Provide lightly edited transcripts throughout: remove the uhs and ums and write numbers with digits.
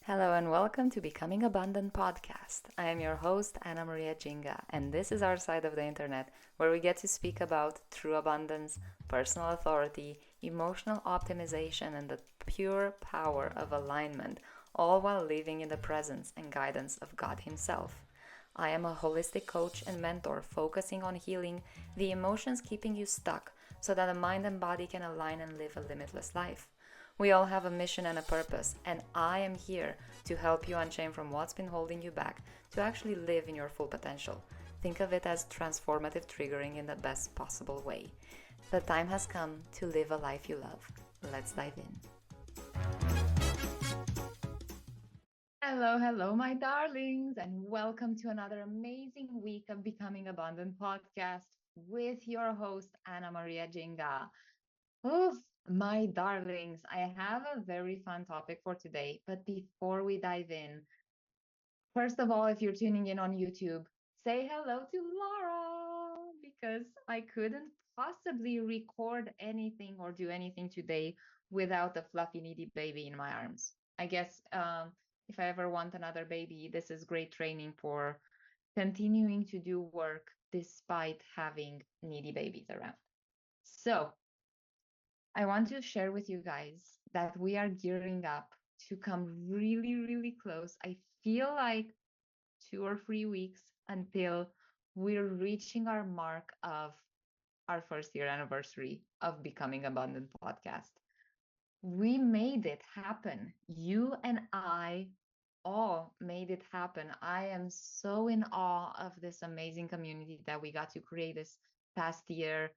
Hello and welcome to Becoming Abundant podcast. I am your host, Anna Maria Jinga, and this is our side of the internet where we get to speak about true abundance, personal authority, emotional optimization, and the pure power of alignment, all while living in the presence and guidance of God Himself. I am a holistic coach and mentor focusing on healing the emotions keeping you stuck so that the mind and body can align and live a limitless life. We all have a mission and a purpose, and I am here to help you unchain from what's been holding you back to actually live in your full potential. Think of it as transformative triggering in the best possible way. The time has come to live a life you love. Let's dive in. Hello, my darlings, and welcome to another amazing week of Becoming Abundant podcast with your host, Anna Maria Jinga. Oof, my darlings, I have a very fun topic for today. But before we dive in, first of all, if you're tuning in on YouTube, say hello to Laura because I couldn't possibly record anything or do anything today without a fluffy, needy baby in my arms. I guess if I ever want another baby, this is great training for continuing to do work despite having needy babies around. So, I want to share with you guys that we are gearing up to come really, really close. I feel like 2 or 3 weeks until we're reaching our mark of our first year anniversary of Becoming Abundant podcast. We made it happen. You and I all made it happen. I am so in awe of this amazing community that we got to create this past year.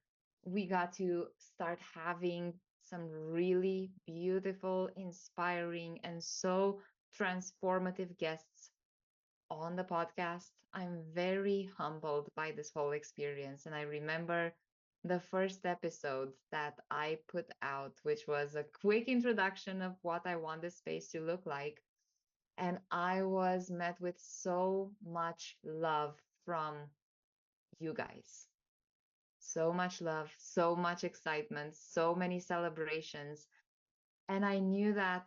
We got to start having some really beautiful, inspiring, and so transformative guests on the podcast. I'm very humbled by this whole experience. And I remember the first episode that I put out, which was a quick introduction of what I want this space to look like. And I was met with so much love from you guys. So much love, so much excitement, so many celebrations. And I knew that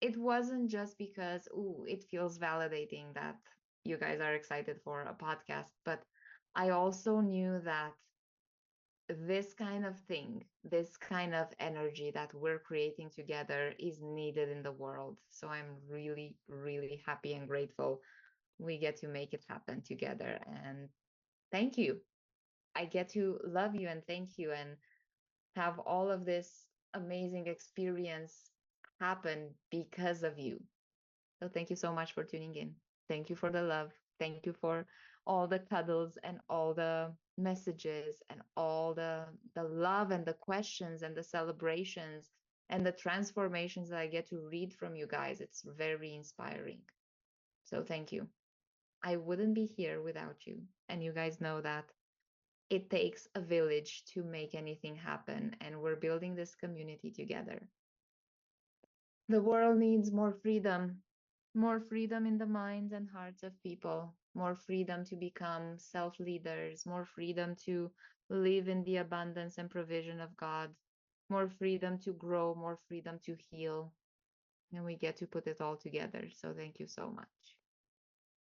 it wasn't just because, ooh, it feels validating that you guys are excited for a podcast, but I also knew that this kind of thing, this kind of energy that we're creating together is needed in the world. So I'm really, really happy and grateful we get to make it happen together. And thank you. I get to love you and thank you and have all of this amazing experience happen because of you. So thank you so much for tuning in. Thank you for the love. Thank you for all the cuddles and all the messages and all the love and the questions and the celebrations and the transformations that I get to read from you guys. It's very inspiring. So thank you. I wouldn't be here without you. And you guys know that it takes a village to make anything happen. And we're building this community together. The world needs more freedom in the minds and hearts of people, more freedom to become self leaders, more freedom to live in the abundance and provision of God, more freedom to grow, more freedom to heal. And we get to put it all together. So thank you so much.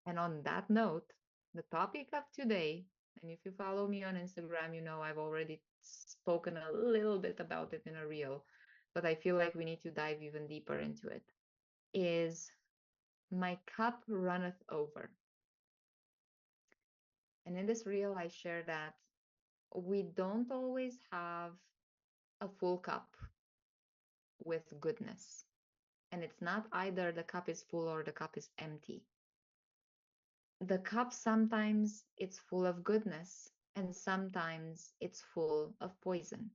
And on that note, the topic of today, and if you follow me on Instagram, you know I've already spoken a little bit about it in a reel, but I feel like we need to dive even deeper into it, is my cup runneth over. And in this reel, I share that we don't always have a full cup with goodness. And it's not either the cup is full or the cup is empty. The cup sometimes it's full of goodness and sometimes it's full of poison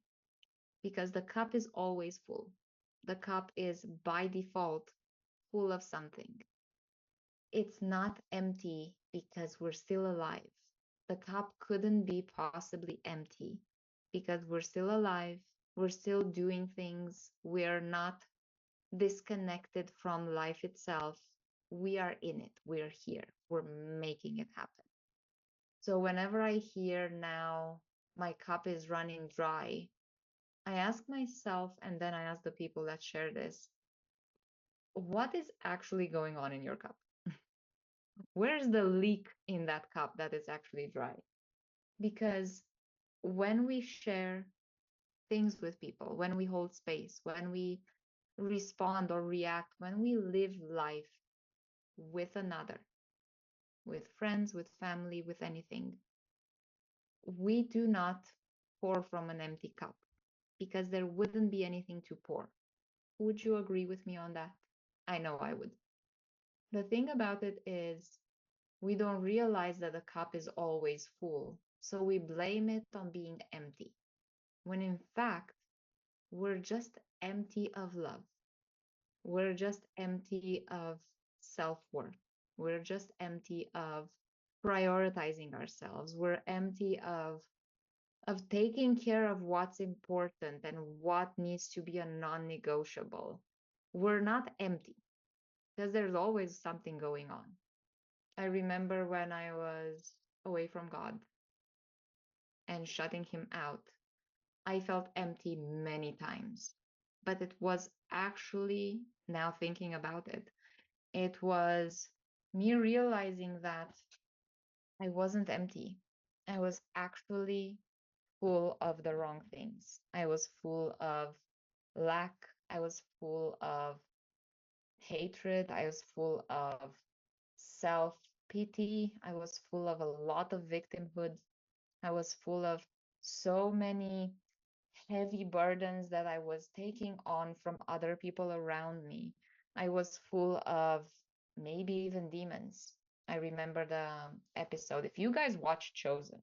because the cup is always full. The cup is by default full of something. It's not empty because we're still alive. The cup couldn't be possibly empty because we're still alive. We're still doing things. We're not disconnected from life itself. We are in it. We're here. We're making it happen. So whenever I hear now my cup is running dry, I ask myself, and then I ask the people that share this, what is actually going on in your cup? Where's the leak in that cup that is actually dry? Because when we share things with people, when we hold space, when we respond or react, when we live life with another, with friends, with family, with anything, we do not pour from an empty cup because there wouldn't be anything to pour. Would you agree with me on that? I know I would. The thing about it is, we don't realize that the cup is always full, so we blame it on being empty, when in fact, we're just empty of love. We're just empty of self worth. We're just empty of prioritizing ourselves. We're empty of taking care of what's important and what needs to be a non-negotiable. We're not empty because there's always something going on. I remember when I was away from God and shutting him out, I felt empty many times. But it was actually, now thinking about it, it was me realizing that I wasn't empty. I was actually full of the wrong things. I was full of lack. I was full of hatred. I was full of self pity. I was full of a lot of victimhood. I was full of so many heavy burdens that I was taking on from other people around me. I was full of maybe even demons. I remember the episode. If you guys watch Chosen,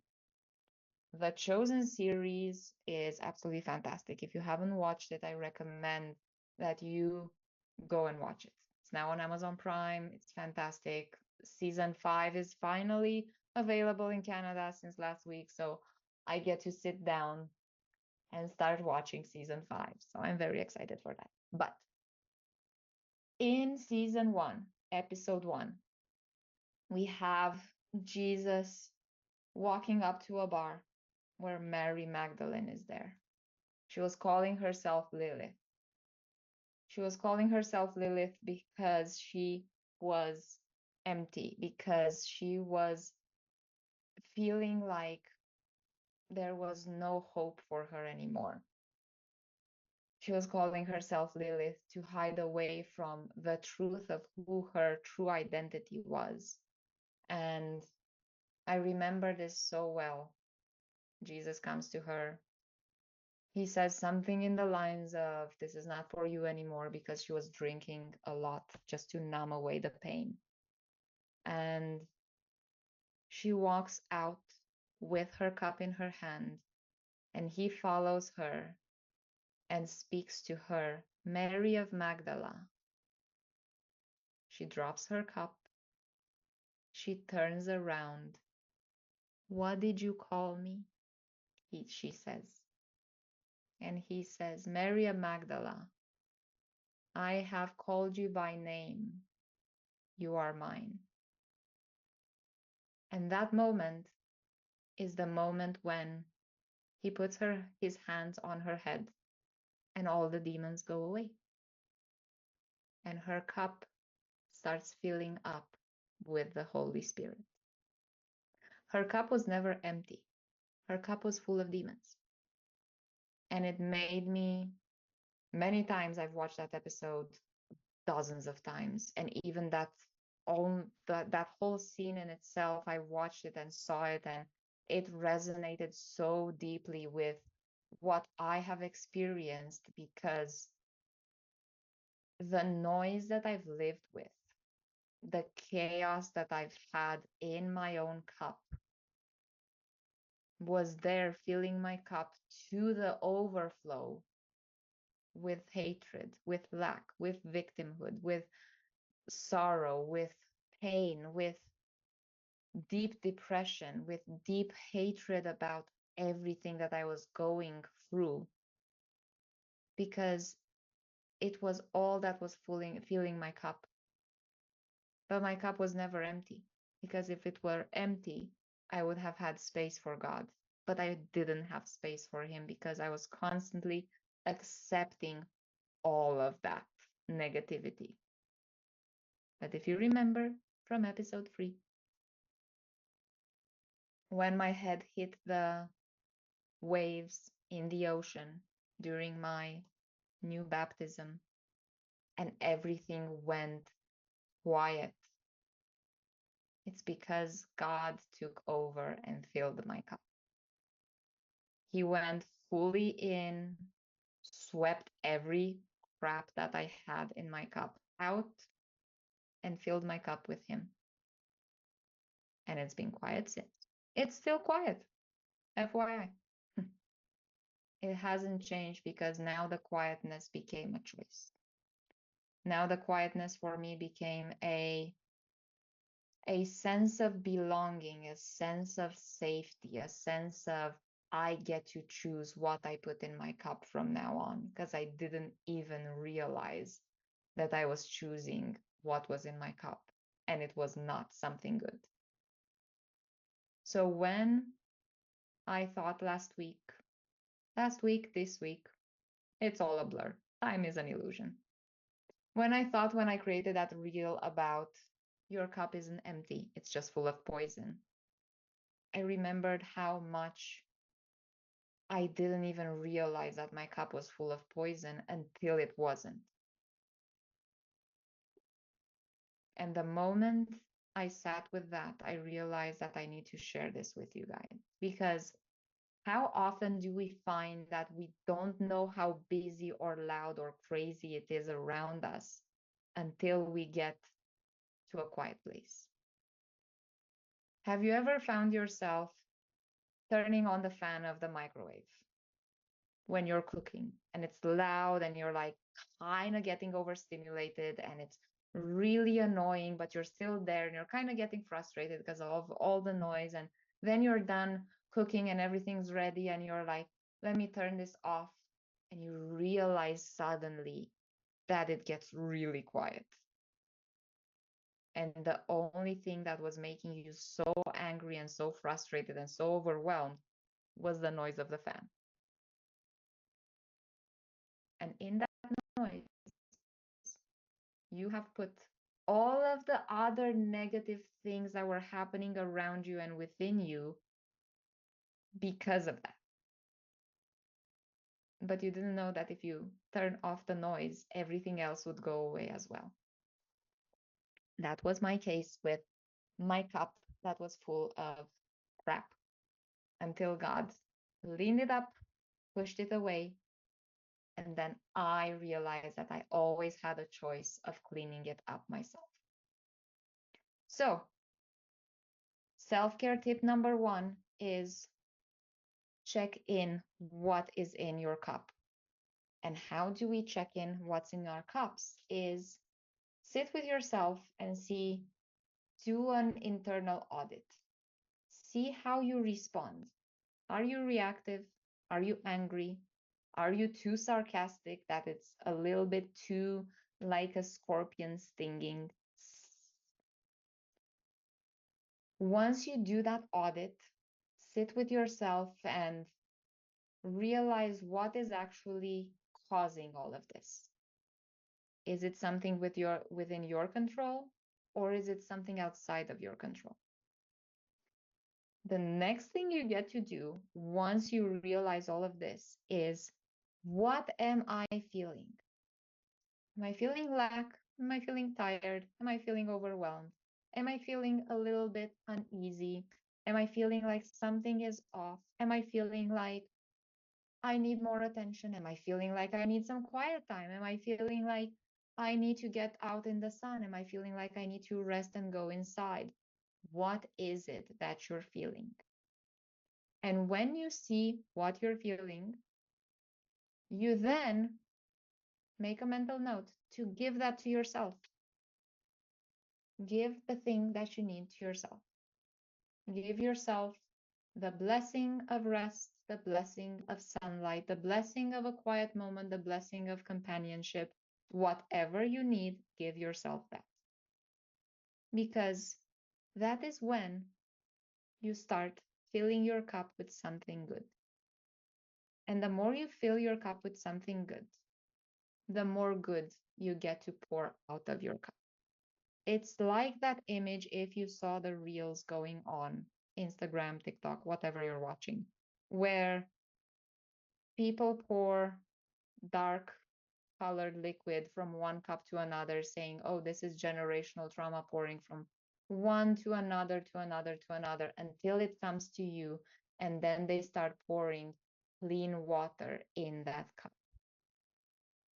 the Chosen series is absolutely fantastic. If you haven't watched it, I recommend that you go and watch it. It's now on Amazon Prime. It's fantastic. Season 5 is finally available in Canada since last week. So I get to sit down and start watching season 5. So I'm very excited for that. But in season 1, episode 1, we have Jesus walking up to a bar where Mary Magdalene is there. She was calling herself Lilith. She was calling herself Lilith because she was empty, because she was feeling like there was no hope for her anymore. She was calling herself Lilith to hide away from the truth of who her true identity was. And I remember this so well. Jesus comes to her. He says something in the lines of, "This is not for you anymore," because she was drinking a lot just to numb away the pain. And she walks out with her cup in her hand, and he follows her and speaks to her, "Mary of Magdala." She drops her cup. She turns around. "What did you call me?" She says. And he says, "Mary of Magdala, I have called you by name. You are mine." And that moment is the moment when he puts his hands on her head and all the demons go away. And her cup starts filling up with the Holy Spirit. Her cup was never empty. Her cup was full of demons. And it made me, many times I've watched that episode, dozens of times. And even that whole scene in itself, I watched it and saw it, and it resonated so deeply with what I have experienced, because the noise that I've lived with, the chaos that I've had in my own cup, was there filling my cup to the overflow with hatred, with lack, with victimhood, with sorrow, with pain, with deep depression, with deep hatred about everything that I was going through, because it was all that was filling my cup. But my cup was never empty, because if it were empty, I would have had space for God. But I didn't have space for Him because I was constantly accepting all of that negativity. But if you remember from episode 3, when my head hit the waves in the ocean during my new baptism and everything went quiet, it's because God took over and filled my cup. He went fully in, swept every crap that I had in my cup out, and filled my cup with Him. And it's been quiet since. It's still quiet, FYI. It hasn't changed because now the quietness became a choice. Now the quietness for me became a sense of belonging, a sense of safety, a sense of I get to choose what I put in my cup from now on, because I didn't even realize that I was choosing what was in my cup, and it was not something good. So when I thought last week, this week, it's all a blur. Time is an illusion. When I thought when I created that reel about your cup isn't empty, it's just full of poison, I remembered how much I didn't even realize that my cup was full of poison until it wasn't. And the moment I sat with that, I realized that I need to share this with you guys. Because how often do we find that we don't know how busy or loud or crazy it is around us until we get to a quiet place? Have you ever found yourself turning on the fan of the microwave when you're cooking and it's loud and you're like kind of getting overstimulated and it's really annoying, but you're still there and you're kind of getting frustrated because of all the noise, and then you're done cooking and everything's ready and you're like, let me turn this off, and you realize suddenly that it gets really quiet, and the only thing that was making you so angry and so frustrated and so overwhelmed was the noise of the fan. And in that noise, you have put all of the other negative things that were happening around you and within you because of that. But you didn't know that if you turn off the noise, everything else would go away as well. That was my case with my cup that was full of crap until God cleaned it up, pushed it away, and then I realized that I always had a choice of cleaning it up myself. So, self-care tip number 1 is check in what is in your cup. And how do we check in what's in our cups? Is sit with yourself and do an internal audit. See how you respond. Are you reactive? Are you angry? Are you too sarcastic that it's a little bit too like a scorpion stinging? Once you do that audit, sit with yourself and realize what is actually causing all of this. Is it something within your control, or is it something outside of your control? The next thing you get to do once you realize all of this is, what am I feeling? Am I feeling lack? Am I feeling tired? Am I feeling overwhelmed? Am I feeling a little bit uneasy? Am I feeling like something is off? Am I feeling like I need more attention? Am I feeling like I need some quiet time? Am I feeling like I need to get out in the sun? Am I feeling like I need to rest and go inside? What is it that you're feeling? And when you see what you're feeling, you then make a mental note to give that to yourself. Give the thing that you need to yourself. Give yourself the blessing of rest, the blessing of sunlight, the blessing of a quiet moment, the blessing of companionship. Whatever you need, give yourself that. Because that is when you start filling your cup with something good. And the more you fill your cup with something good, the more good you get to pour out of your cup. It's like that image if you saw the reels going on Instagram, TikTok, whatever you're watching, where people pour dark colored liquid from one cup to another, saying, oh, this is generational trauma pouring from one to another, to another, to another, until it comes to you. And then they start pouring clean water in that cup.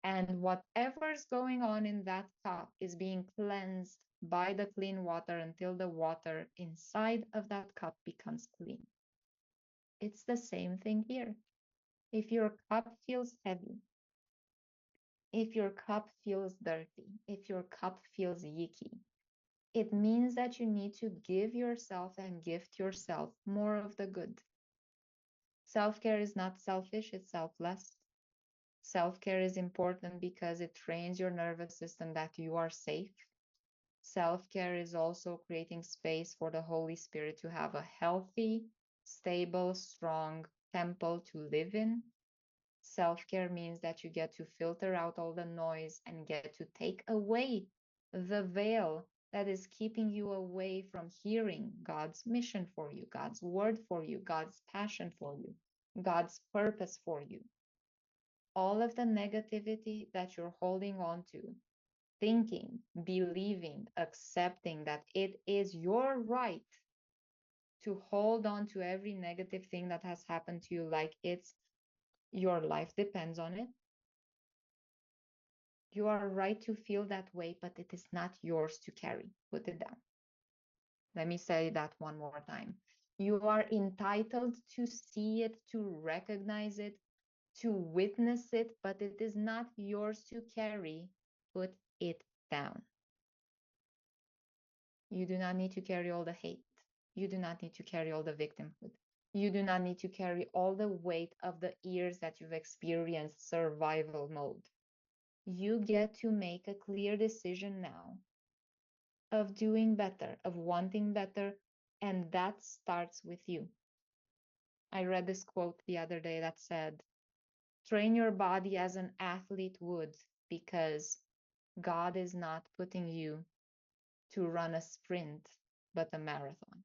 And whatever's going on in that cup is being cleansed by the clean water until the water inside of that cup becomes clean. It's the same thing here. If your cup feels heavy, if your cup feels dirty, if your cup feels yicky, it means that you need to give yourself and gift yourself more of the good. Self care is not selfish, it's selfless. Self care is important because it trains your nervous system that you are safe. Self care is also creating space for the Holy Spirit to have a healthy, stable, strong temple to live in. Self care means that you get to filter out all the noise and get to take away the veil that is keeping you away from hearing God's mission for you, God's word for you, God's passion for you, God's purpose for you. All of the negativity that you're holding on to, thinking, believing, accepting that it is your right to hold on to every negative thing that has happened to you like it's your life depends on it. You are right to feel that way, but it is not yours to carry. Put it down. Let me say that one more time. You are entitled to see it, to recognize it, to witness it, but it is not yours to carry. Put it down. You do not need to carry all the hate. You do not need to carry all the victimhood. You do not need to carry all the weight of the years that you've experienced survival mode. You get to make a clear decision now of doing better, of wanting better, and that starts with you. I read this quote the other day that said, train your body as an athlete would, because God is not putting you to run a sprint, but a marathon.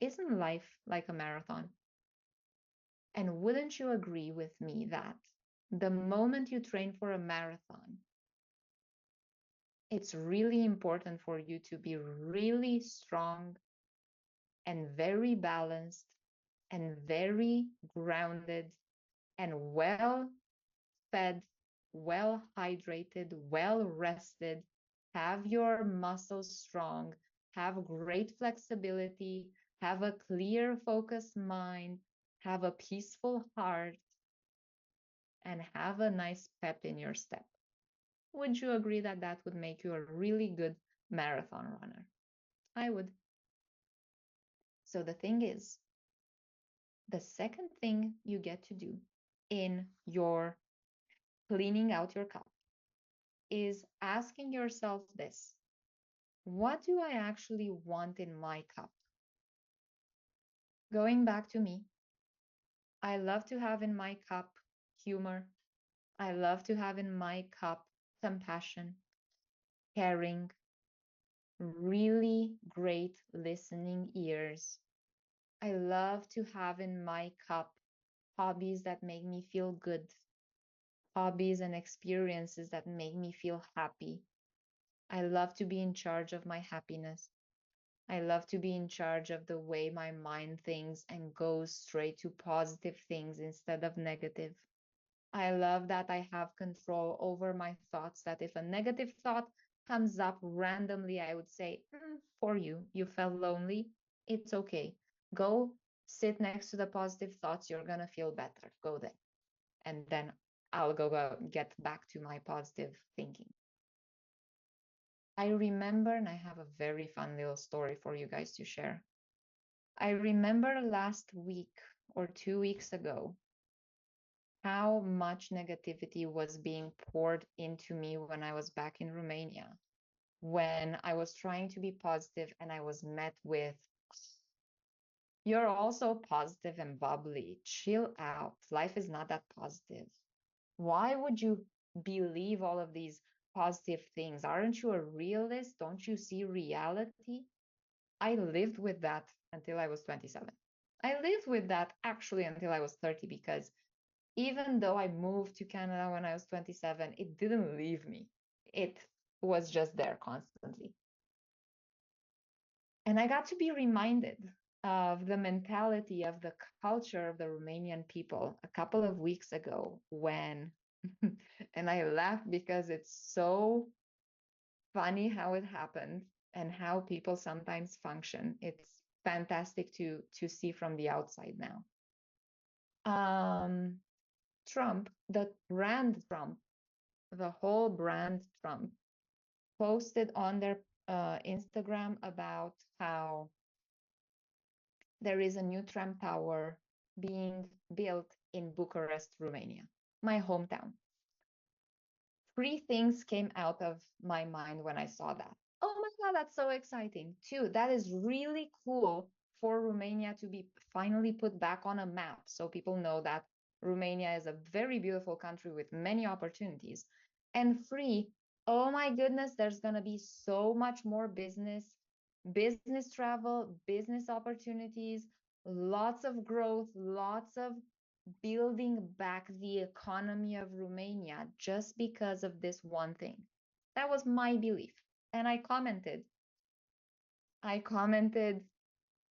Isn't life like a marathon? And wouldn't you agree with me that the moment you train for a marathon, it's really important for you to be really strong and very balanced and very grounded and well fed, well hydrated, well rested, have your muscles strong, have great flexibility, have a clear, focused mind, have a peaceful heart, and have a nice pep in your step. Would you agree that that would make you a really good marathon runner? I would. So the thing is, the second thing you get to do in your cleaning out your cup is asking yourself this: what do I actually want in my cup? Going back to me, I love to have in my cup humor. I love to have in my cup compassion, caring, really great listening ears. I love to have in my cup hobbies that make me feel good, hobbies and experiences that make me feel happy. I love to be in charge of my happiness. I love to be in charge of the way my mind thinks and goes straight to positive things instead of negative. I love that I have control over my thoughts, that if a negative thought comes up randomly, I would say, for you, you felt lonely. It's okay. Go sit next to the positive thoughts. You're going to feel better. Go there. And then I'll go get back to my positive thinking. I remember, and I have a very fun little story for you guys to share. I remember last week or 2 weeks ago how much negativity was being poured into me when I was back in Romania, when I was trying to be positive and I was met with, you're also positive and bubbly. Chill out. Life is not that positive. Why would you believe all of these positive things? Aren't you a realist? Don't you see reality? I lived with that until I was 27. I lived with that actually until I was 30 because even though I moved to Canada when I was 27, it didn't leave me. It was just there constantly. And I got to be reminded of the mentality of the culture of the Romanian people a couple of weeks ago when, and I laugh because it's so funny how it happened and how people sometimes function. It's fantastic to see from the outside now. Um, Trump, the brand Trump, the whole brand Trump, posted on their Instagram about how there is a new tram tower being built in Bucharest, Romania, my hometown. Three things came out of my mind when I saw that. Oh my God, that's so exciting. Two, that is really cool for Romania to be finally put back on a map so people know that Romania is a very beautiful country with many opportunities. And three, oh my goodness, there's going to be so much more business travel, business opportunities, lots of growth, lots of building back the economy of Romania just because of this one thing. That was my belief. And I commented,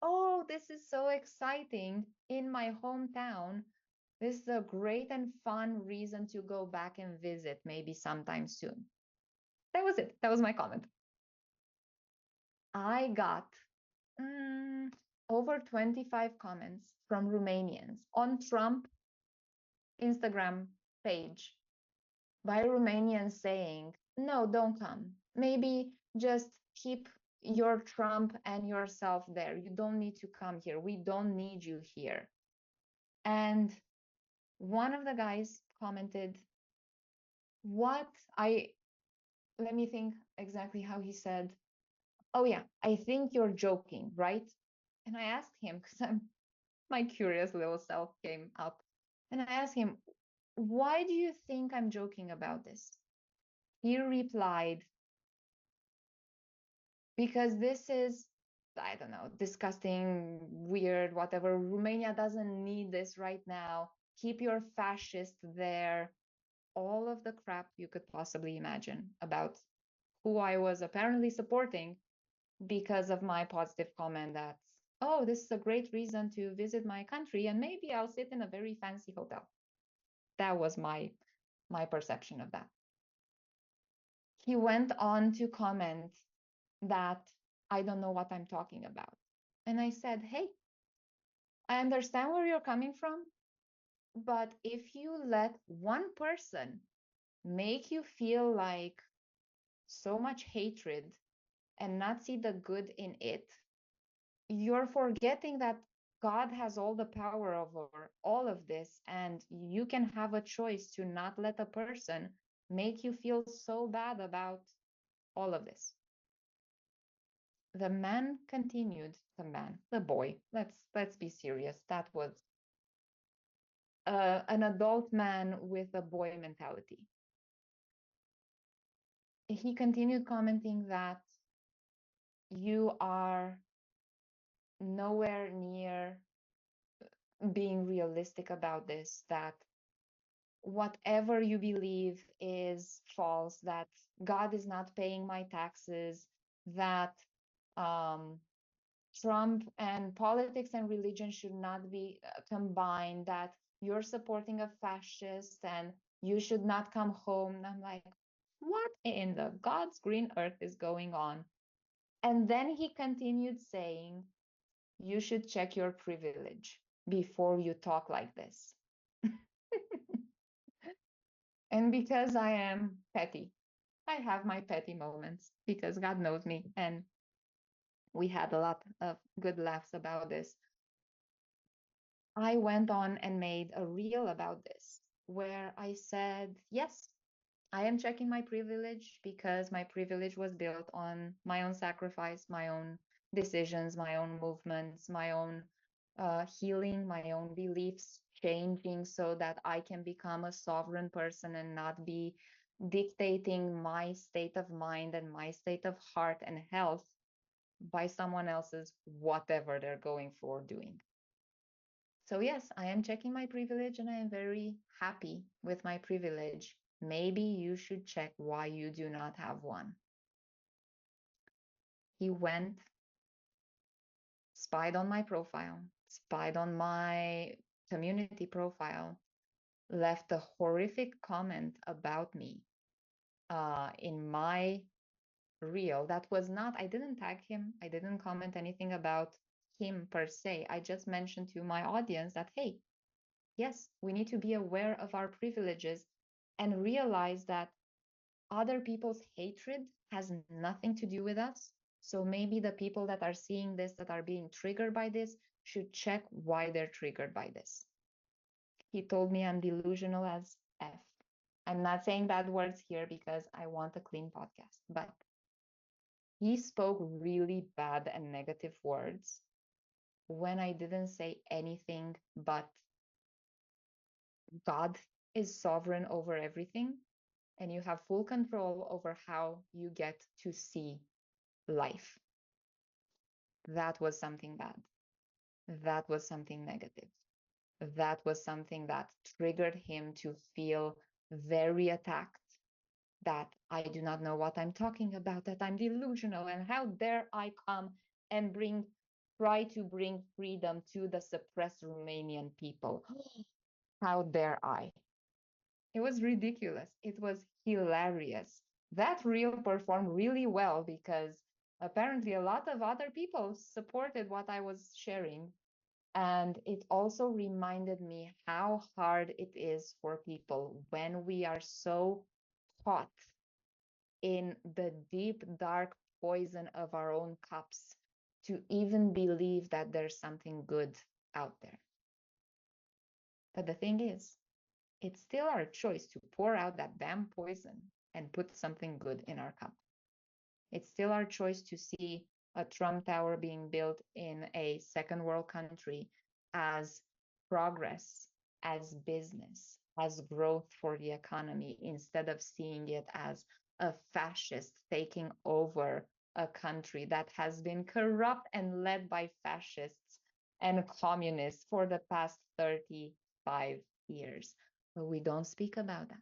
oh, this is so exciting in my hometown. This is a great and fun reason to go back and visit maybe sometime soon. That was it. That was my comment. I got mm, over 25 comments from Romanians on Trump Instagram page by Romanians saying, no, don't come. Maybe just keep your Trump and yourself there. You don't need to come here. We don't need you here. And one of the guys commented, what? Let me think exactly how he said, oh, yeah, I think you're joking, right? And I asked him, because my curious little self came up, and I asked him, why do you think I'm joking about this? He replied, because this is, I don't know, disgusting, weird, whatever. Romania doesn't need this right now. Keep your fascist there. All of the crap you could possibly imagine about who I was apparently supporting because of my positive comment that, oh, this is a great reason to visit my country and maybe I'll sit in a very fancy hotel. That was my perception of that. He went on to comment that I don't know what I'm talking about. And I said, hey, I understand where you're coming from, but if you let one person make you feel like so much hatred and not see the good in it, you're forgetting that God has all the power over all of this, and you can have a choice to not let a person make you feel so bad about all of this. The man continued, the boy, let's be serious. That was an adult man with a boy mentality. He continued commenting that you are nowhere near being realistic about this, that whatever you believe is false, that God is not paying my taxes, that um, Trump and politics and religion should not be combined, that you're supporting a fascist and you should not come home. And I'm like, what in the God's green earth is going on? And then he continued saying, you should check your privilege before you talk like this. And because I am petty, I have my petty moments because God knows me. And we had a lot of good laughs about this. I went on and made a reel about this where I said, yes, I am checking my privilege because my privilege was built on my own sacrifice, my own decisions, my own movements, my own healing, my own beliefs changing so that I can become a sovereign person and not be dictating my state of mind and my state of heart and health by someone else's whatever they're going for doing. So, yes, I am checking my privilege and I am very happy with my privilege. Maybe you should check why you do not have one. He went, spied on my profile, spied on my community profile, left a horrific comment about me in my reel. That was not, I didn't tag him, I didn't comment anything about him per se. I just mentioned to my audience that, hey, yes, we need to be aware of our privileges and realize that other people's hatred has nothing to do with us. So maybe the people that are seeing this, that are being triggered by this, should check why they're triggered by this. He told me I'm delusional as F. I'm not saying bad words here because I want a clean podcast, but he spoke really bad and negative words when I didn't say anything but God is sovereign over everything and you have full control over how you get to see life. That was something bad. That was something negative. That was something that triggered him to feel very attacked, that I do not know what I'm talking about, that I'm delusional, and how dare I come and try to bring freedom to the suppressed Romanian people. How dare I? It was ridiculous. It was hilarious. That reel performed really well because apparently a lot of other people supported what I was sharing. And it also reminded me how hard it is for people when we are so caught in the deep, dark poison of our own cups to even believe that there's something good out there. But the thing is, it's still our choice to pour out that damn poison and put something good in our cup. It's still our choice to see a Trump Tower being built in a second world country as progress, as business, as growth for the economy, instead of seeing it as a fascist taking over a country that has been corrupt and led by fascists and communists for the past 35 years. But we don't speak about that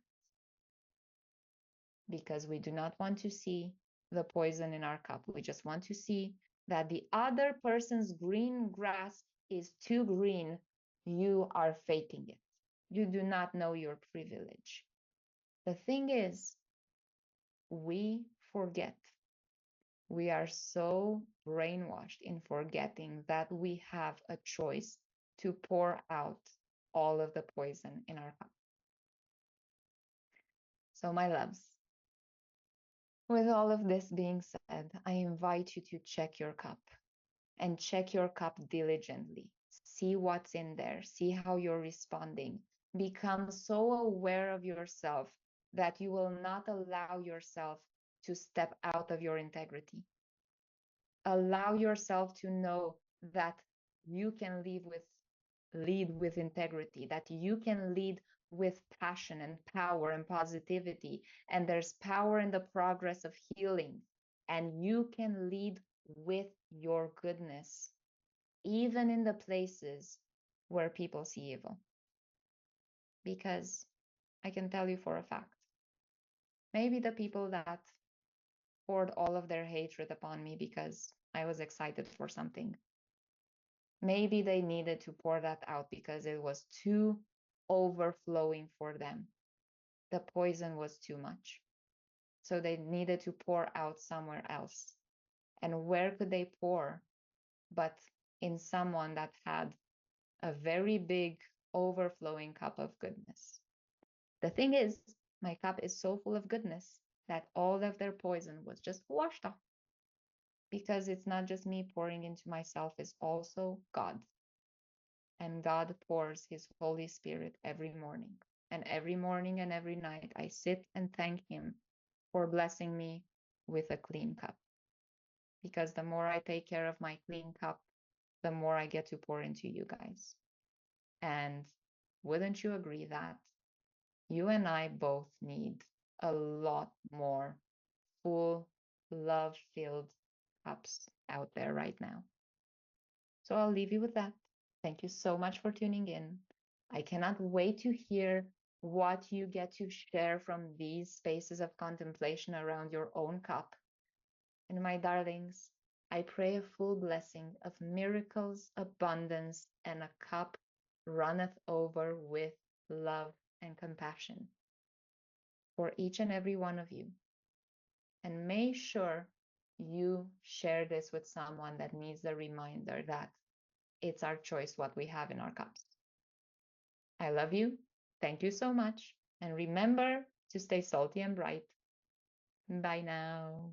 because we do not want to see the poison in our cup. We just want to see that the other person's green grass is too green. You are faking it. You do not know your privilege. The thing is, we forget. We are so brainwashed in forgetting that we have a choice to pour out all of the poison in our cup. So, my loves, with all of this being said, I invite you to check your cup and check your cup diligently. See what's in there, see how you're responding. Become so aware of yourself that you will not allow yourself to step out of your integrity. Allow yourself to know that you can lead with integrity, that you can lead with passion and power and positivity. And there's power in the progress of healing. And you can lead with your goodness, even in the places where people see evil. Because I can tell you for a fact, maybe the people that poured all of their hatred upon me because I was excited for something, maybe they needed to pour that out because it was too overflowing for them. The poison was too much. So they needed to pour out somewhere else. And where could they pour but in someone that had a very big overflowing cup of goodness? The thing is, my cup is so full of goodness that all of their poison was just washed off. Because it's not just me pouring into myself, it's also God. And God pours his Holy Spirit every morning. And every morning and every night, I sit and thank him for blessing me with a clean cup. Because the more I take care of my clean cup, the more I get to pour into you guys. And wouldn't you agree that you and I both need a lot more full, love filled cups out there right now. So I'll leave you with that. Thank you so much for tuning in. I cannot wait to hear what you get to share from these spaces of contemplation around your own cup. And my darlings, I pray a full blessing of miracles, abundance, and a cup runneth over with love and compassion for each and every one of you. And make sure you share this with someone that needs a reminder that it's our choice what we have in our cups. I love you. Thank you so much. And remember to stay salty and bright. Bye now.